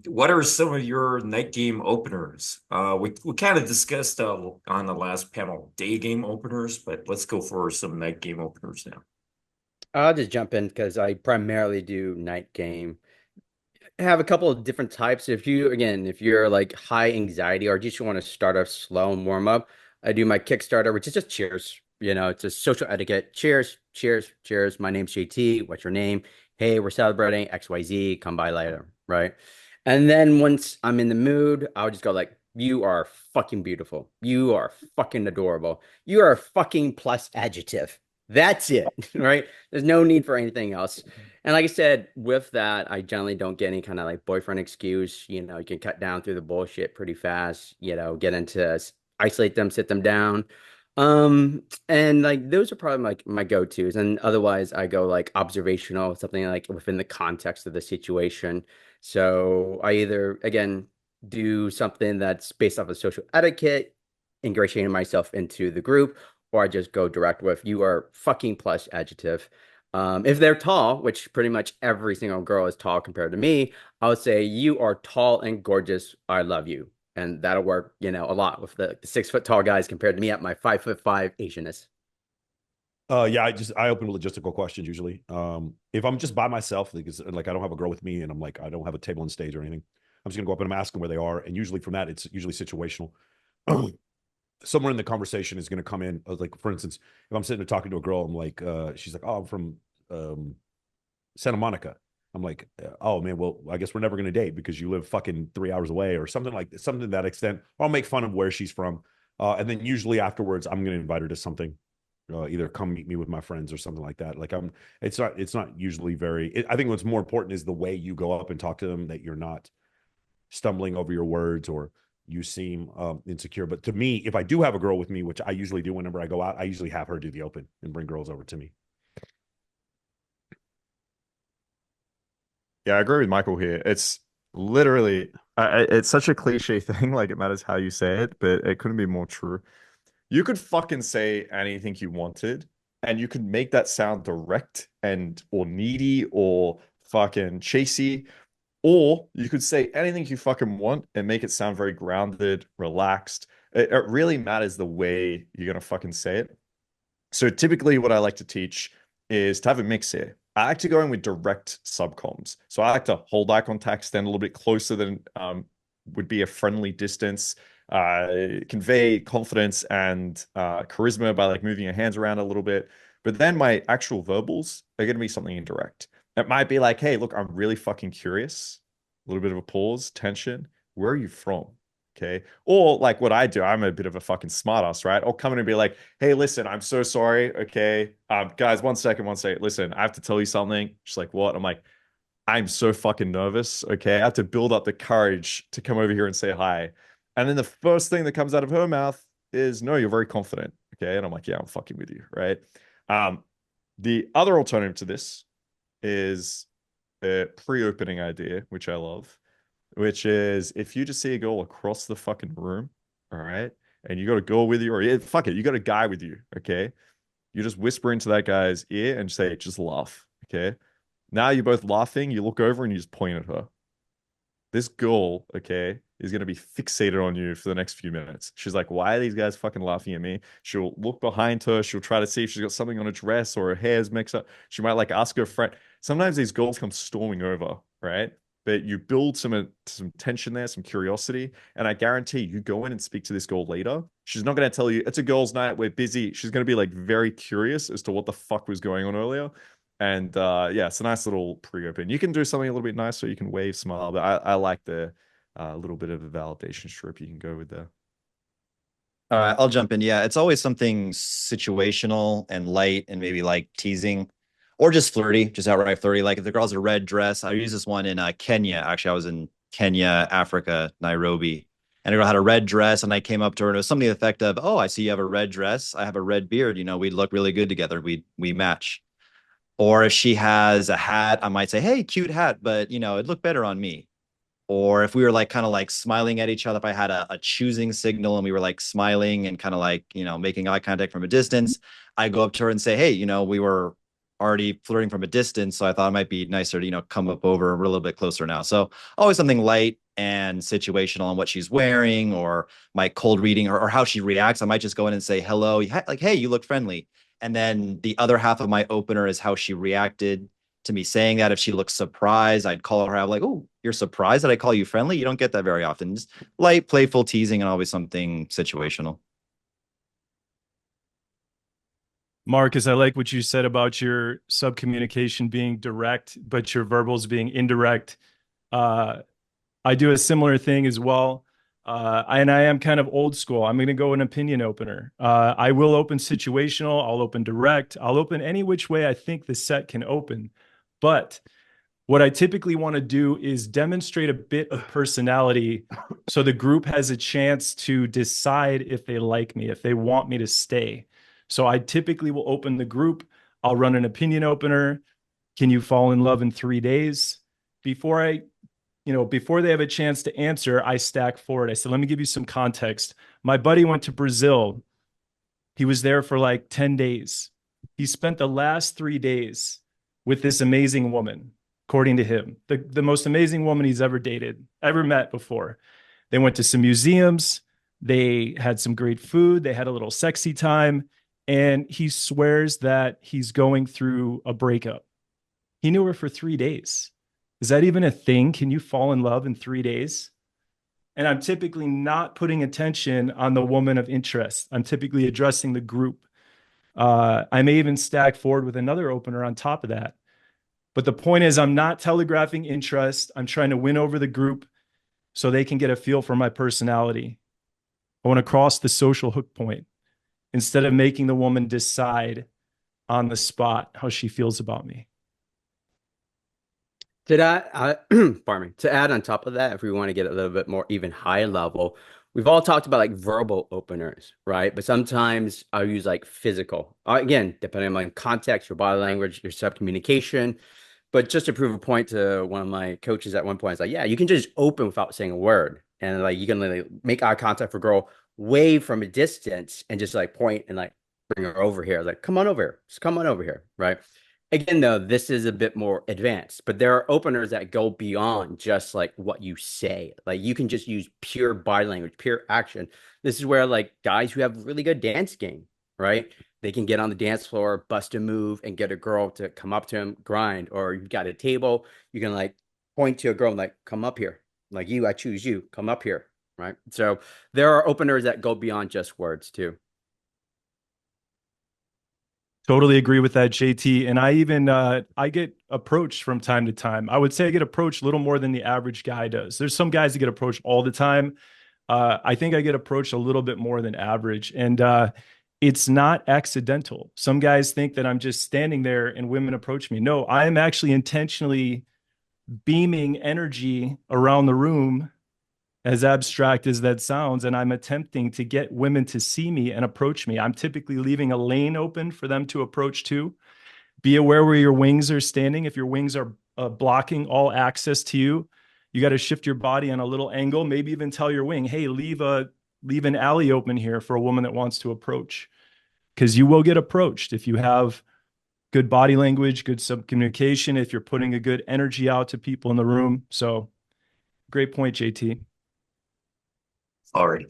What are some of your night game openers? We kind of discussed on the last panel day game openers, but let's go for some night game openers now. I'll just jump in because I primarily do night game. I have a couple of different types. If you're like high anxiety or just want to start off slow and warm up, I do my Kickstarter, which is just cheers. It's a social etiquette. Cheers, cheers, cheers. My name's JT. What's your name? Hey, we're celebrating XYZ. Come by later, right? And then once I'm in the mood, I'll just go like, you are fucking beautiful. You are fucking adorable. You are a fucking plus adjective. That's it, right? There's no need for anything else. And like I said, with that, I generally don't get any kind of like boyfriend excuse. You can cut down through the bullshit pretty fast, get into isolate them, sit them down. And like those are probably like my go-tos. And otherwise I go like observational, something like within the context of the situation. So I either again do something that's based off of social etiquette, ingratiating myself into the group, or I just go direct with you are fucking plus adjective. If they're tall, which pretty much every single girl is tall compared to me, I would say you are tall and gorgeous. I love you. And that'll work, a lot with the 6 foot tall guys compared to me at my 5'5" Asianness. Yeah, I open logistical questions usually. If I'm just by myself, like I don't have a girl with me, and I'm like I don't have a table on stage or anything, I'm just gonna go up and I'm asking where they are, and usually from that it's usually situational. Someone in the conversation is gonna come in, like for instance, if I'm sitting there talking to a girl, I'm like, she's like, oh, I'm from um, Santa Monica. I'm like, oh man, well, I guess we're never gonna date because you live fucking 3 hours away or something like something to that extent. Or I'll make fun of where she's from, and then usually afterwards, I'm gonna invite her to something, either come meet me with my friends or something like that. Like it's not usually I think what's more important is the way you go up and talk to them, that you're not stumbling over your words or you seem insecure. But to me, if I do have a girl with me, which I usually do whenever I go out, I usually have her do the open and bring girls over to me. Yeah, I agree with Michael here. It's literally, it's such a cliche thing. Like it matters how you say it, but it couldn't be more true. You could fucking say anything you wanted, and you could make that sound direct and or needy or fucking chasey, or you could say anything you fucking want and make it sound very grounded, relaxed. It really matters the way you're gonna fucking say it. So typically what I like to teach is to have a mix here. I like to go in with direct subcoms. So I like to hold eye contact, stand a little bit closer than would be a friendly distance, convey confidence and charisma by like moving your hands around a little bit. But then my actual verbals are going to be something indirect. It might be like, hey, look, I'm really fucking curious. A little bit of a pause, tension. Where are you from? Okay. Or like what I do, I'm a bit of a fucking smartass, right? I'll come in and be like, hey, listen, I'm so sorry. Okay. Guys, one second, one second. Listen, I have to tell you something. She's like, what? I'm like, I'm so fucking nervous. Okay. I have to build up the courage to come over here and say hi. And then the first thing that comes out of her mouth is, no, you're very confident. Okay. And I'm like, yeah, I'm fucking with you. Right. Um, the other alternative to this is a pre-opening idea, which I love, which is if you just see a girl across the fucking room, all right, and you got a girl with you, or yeah, fuck it, you got a guy with you, okay, you just whisper into that guy's ear and say, just laugh, okay. Now you're both laughing, you look over and you just point at her. This girl, okay, is gonna be fixated on you for the next few minutes. She's like, why are these guys fucking laughing at me? She'll look behind her, she'll try to see if she's got something on her dress or her hair's mixed up. She might like ask her friend. Sometimes these girls come storming over, right? But you build some tension there, some curiosity, and I guarantee you go in and speak to this girl later. She's not going to tell you it's a girls' night, we're busy. She's going to be like very curious as to what the fuck was going on earlier. And yeah, it's a nice little pre-open. You can do something a little bit nicer. You can wave, smile, but I like the little bit of a validation strip you can go with there. All right, I'll jump in. Yeah, it's always something situational and light and maybe like teasing or just flirty, just outright flirty. Like if the girl has a red dress, I use this one in Kenya. Actually, I was in Kenya, Africa, Nairobi, and a girl had a red dress, and I came up to her and it was something to the effect of, "Oh, I see you have a red dress. I have a red beard. We look really good together. We match." Or if she has a hat, I might say, "Hey, cute hat, but it'd look better on me." Or if we were like kind of like smiling at each other, if I had a choosing signal and we were like smiling and kind of like, making eye contact from a distance, I go up to her and say, hey, we were already flirting from a distance. So I thought it might be nicer to, you know, come up over. We're a little bit closer now. So always something light and situational on what she's wearing or my cold reading or how she reacts. I might just go in and say hello, like, hey, you look friendly. And then the other half of my opener is how she reacted to me saying that. If she looks surprised, I'd call her out like, oh, you're surprised that I call you friendly? You don't get that very often. Just light, playful teasing and always something situational. Marcus, I like what you said about your subcommunication being direct, but your verbals being indirect. I do a similar thing as well. And I am kind of old school. I'm going to go an opinion opener. I will open situational. I'll open direct. I'll open any which way I think the set can open. But what I typically want to do is demonstrate a bit of personality so the group has a chance to decide if they like me, if they want me to stay. So I typically will open the group. I'll run an opinion opener. Can you fall in love in 3 days? Before they have a chance to answer, I stack forward. I said, let me give you some context. My buddy went to Brazil. He was there for like 10 days. He spent the last 3 days with this amazing woman, according to him, the most amazing woman he's ever dated, ever met before. They went to some museums. They had some great food. They had a little sexy time. And he swears that he's going through a breakup. He knew her for 3 days. Is that even a thing? Can you fall in love in 3 days? And I'm typically not putting attention on the woman of interest. I'm typically addressing the group. I may even stack forward with another opener on top of that. But the point is, I'm not telegraphing interest. I'm trying to win over the group so they can get a feel for my personality. I want to cross the social hook point instead of making the woman decide on the spot how she feels about me. Pardon me, to add on top of that, if we want to get a little bit more even high level, we've all talked about like verbal openers, right? But sometimes I'll use like physical. Again, depending on context, your body language, your subcommunication. But just to prove a point to one of my coaches at one point, it's like, yeah, you can just open without saying a word. And like you can like, make eye contact for a girl way from a distance and just like point and like bring her over here. Like, come on over here. Just come on over here, right? Again, though, this is a bit more advanced, but there are openers that go beyond just like what you say. Like you can just use pure body language, pure action. This is where like guys who have really good dance game, right? They can get on the dance floor, bust a move, and get a girl to come up to him, grind. Or you've got a table, you can like point to a girl and like, come up here. Like you, I choose you, come up here, right? So there are openers that go beyond just words too. Totally agree with that, JT. And I even I get approached from time to time. I would say I get approached a little more than the average guy does. There's some guys that get approached all the time. I think I get approached a little bit more than average. And it's not accidental. Some guys think that I'm just standing there and women approach me. No, I am actually intentionally beaming energy around the room, as abstract as that sounds, and I'm attempting to get women to see me and approach me. I'm typically leaving a lane open for them to approach to. Be aware where your wings are standing. If your wings are blocking all access to you, you got to shift your body on a little angle, maybe even tell your wing, hey, leave an alley open here for a woman that wants to approach. Because you will get approached if you have good body language, good subcommunication, if you're putting a good energy out to people in the room. So great point, JT. All right.